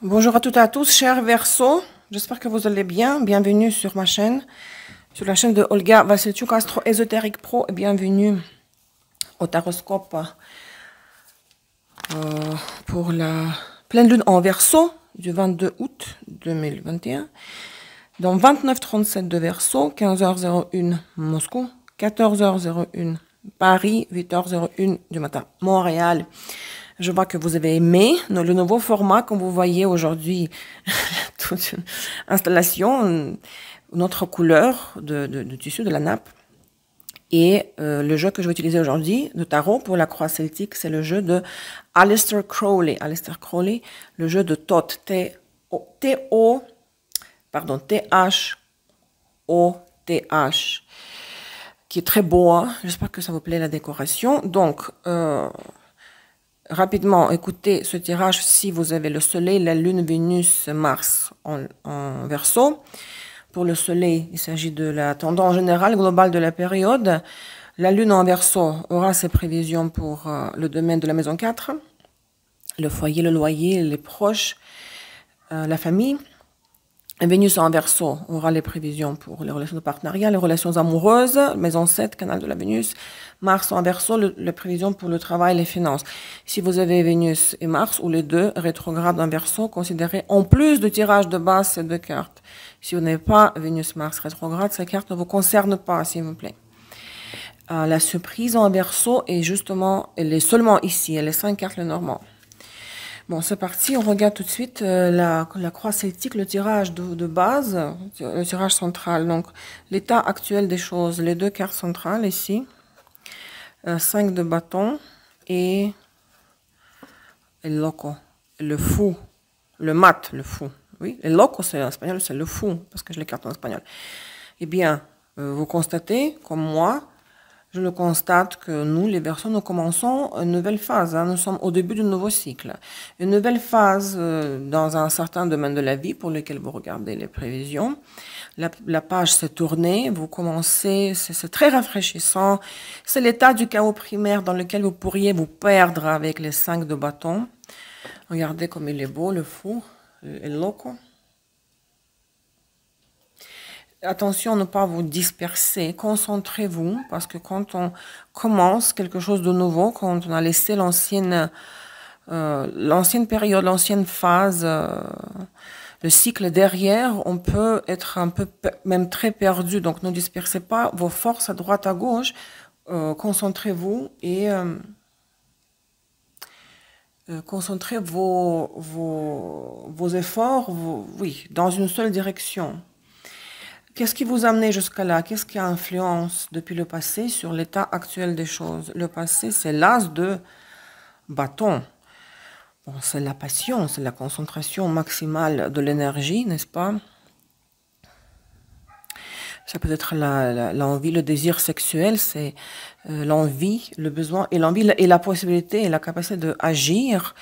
Bonjour à toutes et à tous, chers Verseaux. J'espère que vous allez bien. Bienvenue sur ma chaîne, sur la chaîne de Olga Vassilchuk, Astro Ésotérique Pro. Et bienvenue au Taroscope pour la pleine lune en Verseau du 22 août 2021. Dans 29h37 de Verseau, 15h01 Moscou, 14h01 Paris, 8h01 du matin Montréal. Je vois que vous avez aimé le nouveau format, comme vous voyez aujourd'hui, toute une installation, une autre couleur de tissu, de la nappe. Et le jeu que je vais utiliser aujourd'hui, de tarot pour la croix celtique, c'est le jeu de Aleister Crowley. Aleister Crowley, le jeu de Thoth, T-H-O-T-H, qui est très beau, hein? J'espère que ça vous plaît la décoration. Donc, rapidement, écoutez ce tirage si vous avez le Soleil, la Lune, Vénus, Mars en Verseau. Pour le Soleil, il s'agit de la tendance générale globale de la période. La Lune en Verseau aura ses prévisions pour le domaine de la maison 4, le foyer, le loyer, les proches, la famille. Vénus en Verseau aura les prévisions pour les relations de partenariat, les relations amoureuses, maison 7, canal de la Vénus. Mars en Verseau, les prévisions pour le travail et les finances. Si vous avez Vénus et Mars, ou les deux, rétrogrades en Verseau, considérez en plus du tirage de base ces deux cartes. Si vous n'avez pas Vénus-Mars rétrograde, ces cartes ne vous concernent pas, s'il vous plaît. La surprise en Verseau est justement, elle est seulement ici, elle est 5 cartes le normand. Bon, c'est parti, on regarde tout de suite la croix celtique, le tirage de base, le tirage central. Donc, l'état actuel des choses, les deux cartes centrales ici, 5 de bâton et el loco, le fou, le mat, le fou. Oui, el loco, c'est en espagnol, c'est le fou, parce que je les carte en espagnol. Eh bien, vous constatez, comme moi, je le constate que nous, les Verseaux, nous commençons une nouvelle phase. Hein. Nous sommes au début d'un nouveau cycle. Une nouvelle phase dans un certain domaine de la vie pour lequel vous regardez les prévisions. La page s'est tournée, vous commencez, c'est très rafraîchissant. C'est l'état du chaos primaire dans lequel vous pourriez vous perdre avec les 5 de bâton. Regardez comme il est beau, le fou, le loco. Attention à ne pas vous disperser, concentrez-vous, parce que quand on commence quelque chose de nouveau, quand on a laissé l'ancienne période, l'ancienne phase, le cycle derrière, on peut être un peu, même très perdu. Donc ne dispersez pas vos forces à droite, à gauche, concentrez-vous et concentrez vos efforts, oui, dans une seule direction. Qu'est-ce qui vous a amené jusqu'à là? Qu'est-ce qui a influence depuis le passé sur l'état actuel des choses? Le passé, c'est l'as de bâton. Bon, c'est la passion, c'est la concentration maximale de l'énergie, n'est-ce pas? Ça peut être l'envie, le désir sexuel, c'est l'envie, le besoin et l'envie et la possibilité et la capacité d'agir.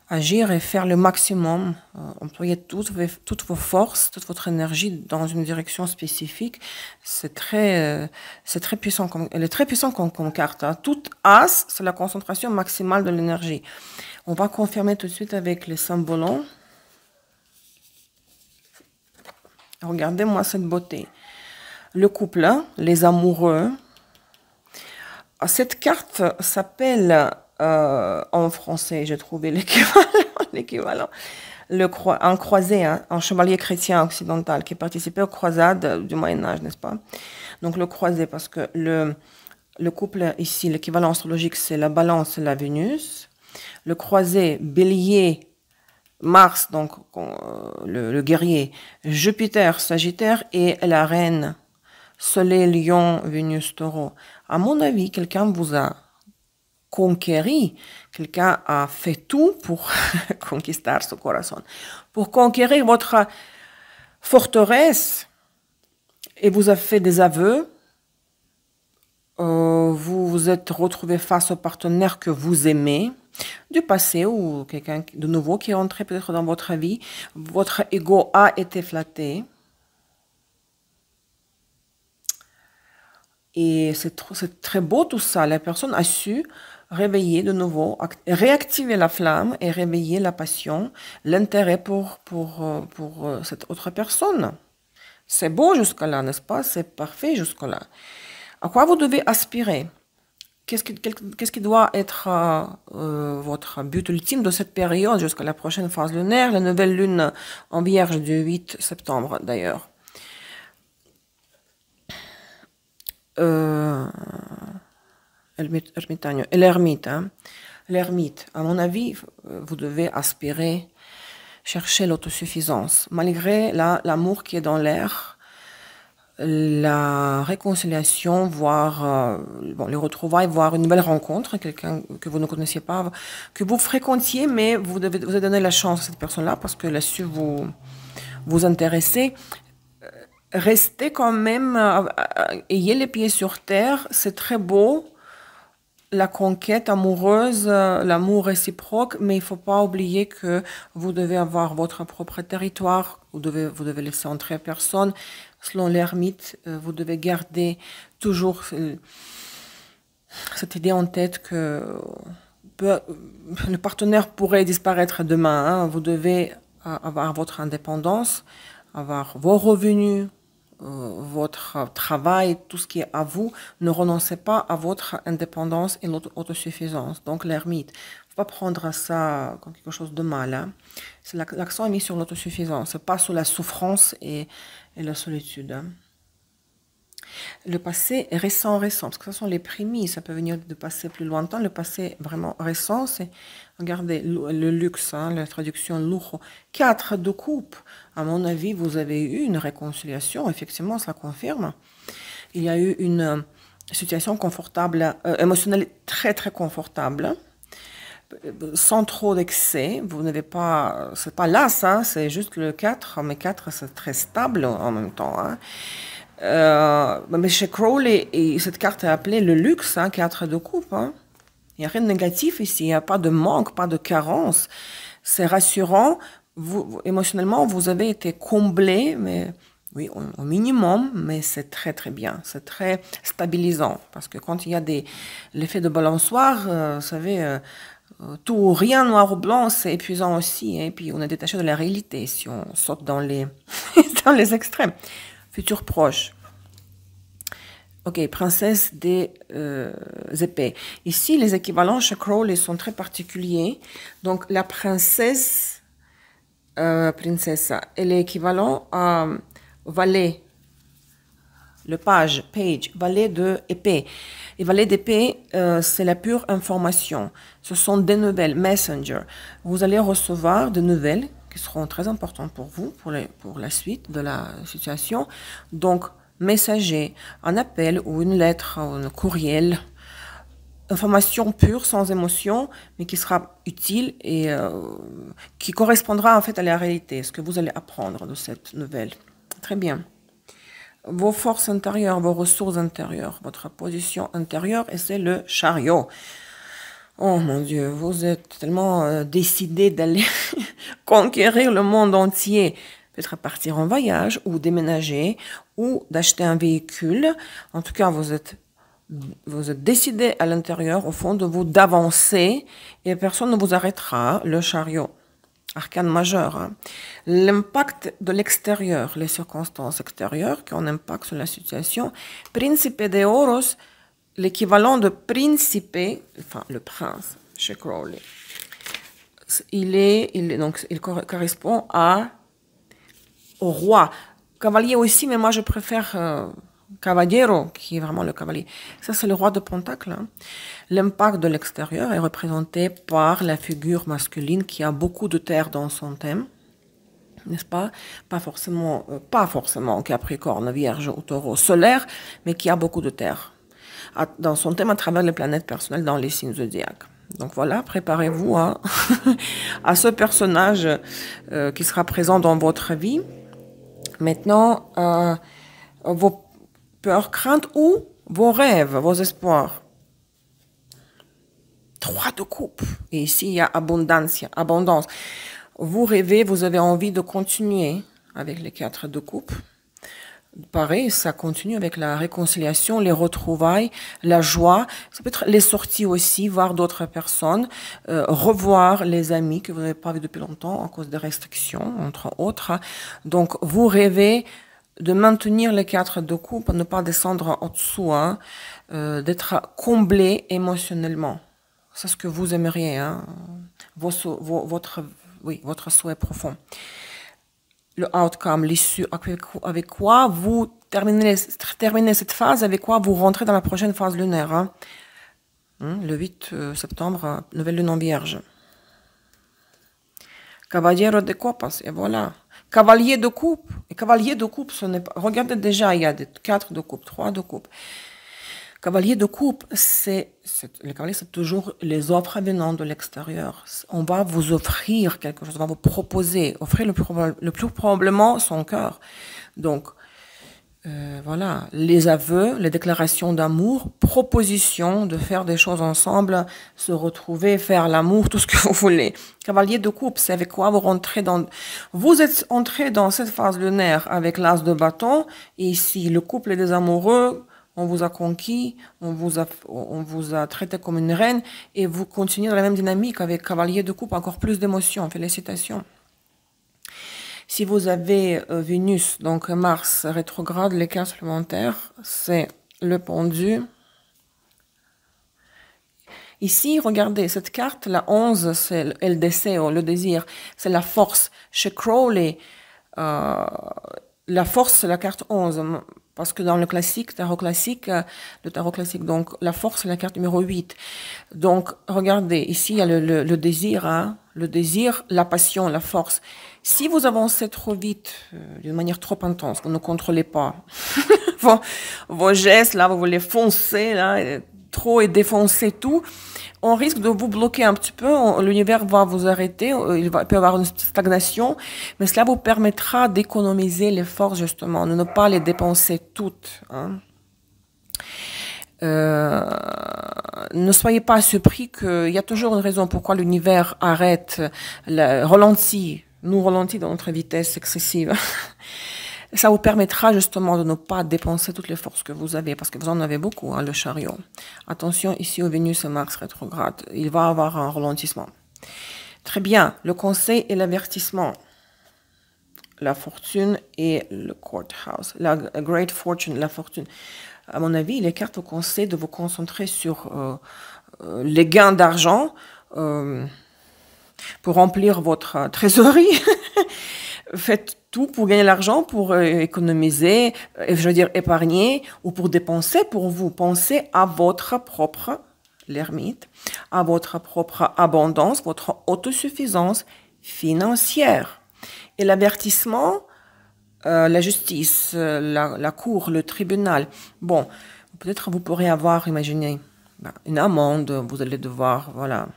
Agir et faire le maximum, employer toutes vos forces, toute votre énergie dans une direction spécifique. C'est très puissant. Elle est très puissante comme carte. Hein. Toute as, c'est la concentration maximale de l'énergie. On va confirmer tout de suite avec les symboles. Regardez-moi cette beauté. Le couple, les amoureux. Cette carte s'appelle... en français, j'ai trouvé l'équivalent, un croisé, hein, un chevalier chrétien occidental qui participait aux croisades du Moyen-Âge, n'est-ce pas? Donc le croisé, parce que le couple ici, l'équivalent astrologique, c'est la balance et la Vénus. Le croisé, bélier, Mars, donc le guerrier, Jupiter, Sagittaire et la reine, Soleil, Lion, Vénus, Taureau. À mon avis, quelqu'un vous a conquérir, quelqu'un a fait tout pour conquistar ce corazon, pour conquérir votre forteresse et vous a fait des aveux, vous vous êtes retrouvé face au partenaire que vous aimez, du passé ou quelqu'un de nouveau qui est entré peut-être dans votre vie, votre ego a été flatté. Et c'est très beau tout ça, la personne a su réveiller de nouveau, réactiver la flamme et réveiller la passion, l'intérêt pour cette autre personne. C'est beau jusque-là, n'est-ce pas? C'est parfait jusque-là. À quoi vous devez aspirer? Qu'est-ce qui doit être votre but ultime de cette période jusqu'à la prochaine phase lunaire, la nouvelle lune en Vierge du 8 septembre d'ailleurs? L'ermite, hein. L'ermite, à mon avis, vous devez aspirer, chercher l'autosuffisance. Malgré l'amour qui est dans l'air, la réconciliation, voire les retrouvailles, voire une nouvelle rencontre, quelqu'un que vous ne connaissiez pas, que vous fréquentiez, mais vous avez donné la chance à cette personne-là parce qu'elle a su vous intéresser. Restez quand même, ayez les pieds sur terre, c'est très beau, la conquête amoureuse, l'amour réciproque, mais il ne faut pas oublier que vous devez avoir votre propre territoire, vous devez laisser entrer personne. Selon l'ermite, vous devez garder toujours cette idée en tête que le partenaire pourrait disparaître demain, hein. Vous devez avoir votre indépendance, avoir vos revenus, votre travail, tout ce qui est à vous. Ne renoncez pas à votre indépendance et l'autosuffisance. Donc l'ermite, faut pas prendre ça comme quelque chose de mal, hein. L'accent est mis sur l'autosuffisance, pas sur la souffrance et la solitude, hein. Le passé récent, parce que ce sont les prémices, ça peut venir de passé plus lointain. Le passé vraiment récent, c'est, regardez, le luxe, hein, la traduction lujo. 4 de coupe. À mon avis, vous avez eu une réconciliation, effectivement, ça confirme. Il y a eu une situation confortable, émotionnelle très très confortable, sans trop d'excès. Vous n'avez pas, c'est pas là, ça, c'est juste le 4, mais 4 c'est très stable en même temps, hein. Mais chez Crowley, cette carte est appelée le luxe, hein, 4 de coupe, hein. Il n'y a rien de négatif ici, il n'y a pas de manque, pas de carence. C'est rassurant. Émotionnellement, vous avez été comblé, mais oui, au minimum, mais c'est très très bien. C'est très stabilisant. Parce que quand il y a l'effet de balançoire, vous savez, tout ou rien, noir ou blanc, c'est épuisant aussi, hein. Et puis on est détaché de la réalité si on saute dans les, dans les extrêmes. Futur proche. Ok, princesse des épées. Ici, les équivalents chez Crowley sont très particuliers. Donc, la princesse, princessa, elle est équivalent à valet, le page, valet de épée. Et valet d'épée, c'est la pure information. Ce sont des nouvelles, messenger. Vous allez recevoir des nouvelles qui seront très importantes pour vous, pour la suite de la situation. Donc, messager, un appel ou une lettre, ou un courriel, information pure, sans émotion, mais qui sera utile et qui correspondra en fait à la réalité, ce que vous allez apprendre de cette nouvelle. Très bien. Vos forces intérieures, vos ressources intérieures, votre position intérieure, et c'est le chariot. Oh mon Dieu, vous êtes tellement décidé d'aller conquérir le monde entier. Peut-être partir en voyage ou déménager ou d'acheter un véhicule. En tout cas, vous êtes décidé à l'intérieur, au fond de vous, d'avancer et personne ne vous arrêtera. Le chariot, arcane majeur, hein. L'impact de l'extérieur, les circonstances extérieures qui ont un impact sur la situation. Principe de Oros, l'équivalent de principe, enfin le prince chez Crowley. Il correspond au roi. Cavalier aussi, mais moi je préfère Cavaliero, qui est vraiment le cavalier. Ça, c'est le roi de Pentacle, hein. L'impact de l'extérieur est représenté par la figure masculine qui a beaucoup de terre dans son thème, n'est-ce pas? Pas forcément Capricorne, Vierge ou Taureau solaire, mais qui a beaucoup de terre dans son thème à travers les planètes personnelles dans les signes zodiaques. Donc voilà, préparez-vous à ce personnage qui sera présent dans votre vie. Maintenant, vos peurs, craintes ou vos rêves, vos espoirs. 3 de coupe. Et ici, il y a abondance. Vous rêvez, vous avez envie de continuer avec les 4 de coupe. Pareil, ça continue avec la réconciliation, les retrouvailles, la joie. Ça peut être les sorties aussi, voir d'autres personnes, revoir les amis que vous n'avez pas vus depuis longtemps à cause des restrictions, entre autres. Donc, vous rêvez de maintenir les 4 de coupe, ne pas descendre en dessous, hein, d'être comblé émotionnellement. C'est ce que vous aimeriez, hein, votre souhait profond. Le outcome, l'issue, avec quoi vous terminez cette phase, avec quoi vous rentrez dans la prochaine phase lunaire. Hein. Le 8 septembre, nouvelle lune en vierge. Cavaliero de copas, et voilà. Cavalier de coupe. Et cavalier de coupe, ce n'est pas... Regardez déjà, il y a 4 de coupe, 3 de coupe. Cavalier de coupe, le cavalier, c'est toujours les offres venant de l'extérieur. On va vous offrir quelque chose, on va vous proposer, offrir le plus probablement son cœur. Donc, voilà, les aveux, les déclarations d'amour, propositions de faire des choses ensemble, se retrouver, faire l'amour, tout ce que vous voulez. Cavalier de coupe, c'est avec quoi vous rentrez dans... Vous êtes entré dans cette phase lunaire avec l'as de bâton, et ici, le couple des amoureux, on vous a conquis, on vous a traité comme une reine, et vous continuez dans la même dynamique avec cavalier de coupe, encore plus d'émotions. Félicitations. Si vous avez Vénus, donc Mars rétrograde, les cartes supplémentaires, c'est le pendu. Ici, regardez, cette carte, la 11, c'est el deseo, le désir, c'est la force. Chez Crowley, la force, c'est la carte 11. Parce que dans le tarot classique, donc la force, c'est la carte numéro 8. Donc, regardez, ici, il y a le désir, hein, le désir, la passion, la force. Si vous avancez trop vite, d'une manière trop intense, vous ne contrôlez pas vos gestes, là, vous voulez foncer, là, trop et défoncer tout, on risque de vous bloquer un petit peu, l'univers va vous arrêter, il peut y avoir une stagnation, mais cela vous permettra d'économiser les forces, justement, de ne pas les dépenser toutes. Hein. Ne soyez pas surpris qu'il y a toujours une raison pourquoi l'univers arrête, nous ralentit dans notre vitesse excessive. Ça vous permettra justement de ne pas dépenser toutes les forces que vous avez, parce que vous en avez beaucoup, hein, le chariot. Attention, ici au Vénus et Mars rétrograde, il va avoir un ralentissement. Très bien, le conseil et l'avertissement. La fortune et le courthouse. La great fortune, la fortune. À mon avis, les cartes vous conseillent de vous concentrer sur les gains d'argent pour remplir votre trésorerie. Faites tout pour gagner l'argent, pour économiser, je veux dire épargner, ou pour dépenser pour vous. Pensez à votre propre, l'ermite, à votre propre abondance, votre autosuffisance financière. Et l'avertissement, la justice, la cour, le tribunal. Bon, peut-être vous pourrez avoir, imaginez, une amende, vous allez devoir, voilà,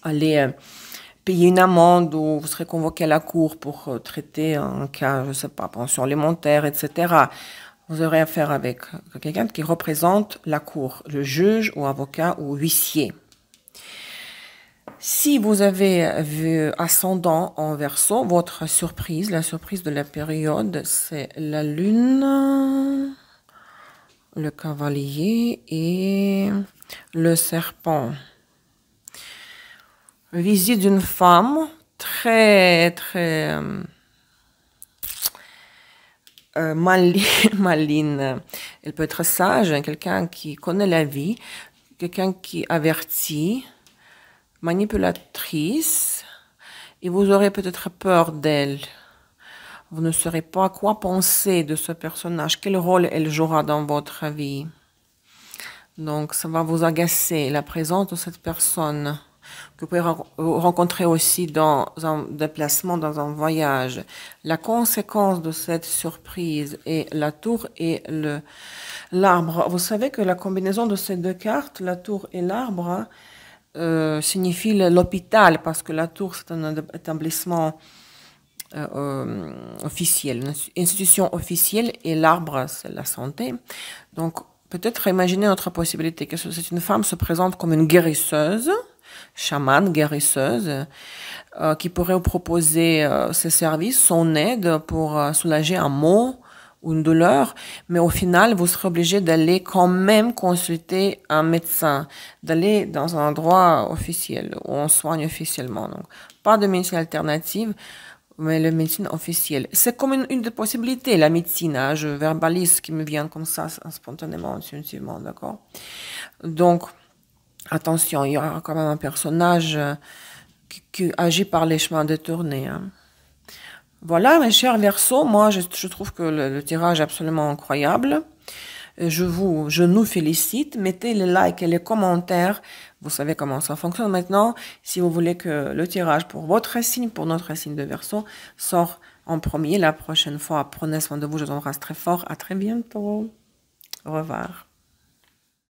aller... payer une amende ou vous serez convoqué à la cour pour traiter un cas, je ne sais pas, pension alimentaire, etc. Vous aurez affaire avec quelqu'un qui représente la cour, le juge ou avocat ou huissier. Si vous avez vu ascendant en Verseau, votre surprise, la surprise de la période, c'est la lune, le cavalier et le serpent. Visite d'une femme très, très maline. Elle peut être sage, quelqu'un qui connaît la vie, quelqu'un qui avertit, manipulatrice, et vous aurez peut-être peur d'elle. Vous ne saurez pas quoi penser de ce personnage, quel rôle elle jouera dans votre vie. Donc, ça va vous agacer, la présence de cette personne que vous pouvez rencontrer aussi dans un déplacement, dans un voyage. La conséquence de cette surprise est la tour et l'arbre. Vous savez que la combinaison de ces deux cartes, la tour et l'arbre, signifie l'hôpital, parce que la tour, c'est un établissement officiel, une institution officielle, et l'arbre, c'est la santé. Donc, peut-être imaginer notre possibilité que cette une femme se présente comme une guérisseuse, chamane, guérisseuse, qui pourrait vous proposer ses services, son aide pour soulager un mot ou une douleur, mais au final, vous serez obligé d'aller quand même consulter un médecin, d'aller dans un endroit officiel où on soigne officiellement. Donc, pas de médecine alternative, mais la médecine officielle. C'est comme une des possibilités, la médecine. Hein, je verbalise ce qui me vient comme ça, spontanément, intuitivement, d'accord? Donc, attention, il y aura quand même un personnage qui agit par les chemins détournés. Hein. Voilà, mes chers Verseaux, moi je trouve que le tirage est absolument incroyable. Je nous félicite. Mettez les likes et les commentaires. Vous savez comment ça fonctionne maintenant. Si vous voulez que le tirage pour votre signe, pour notre signe de Verseau, sort en premier la prochaine fois. Prenez soin de vous, je vous embrasse très fort. À très bientôt. Au revoir.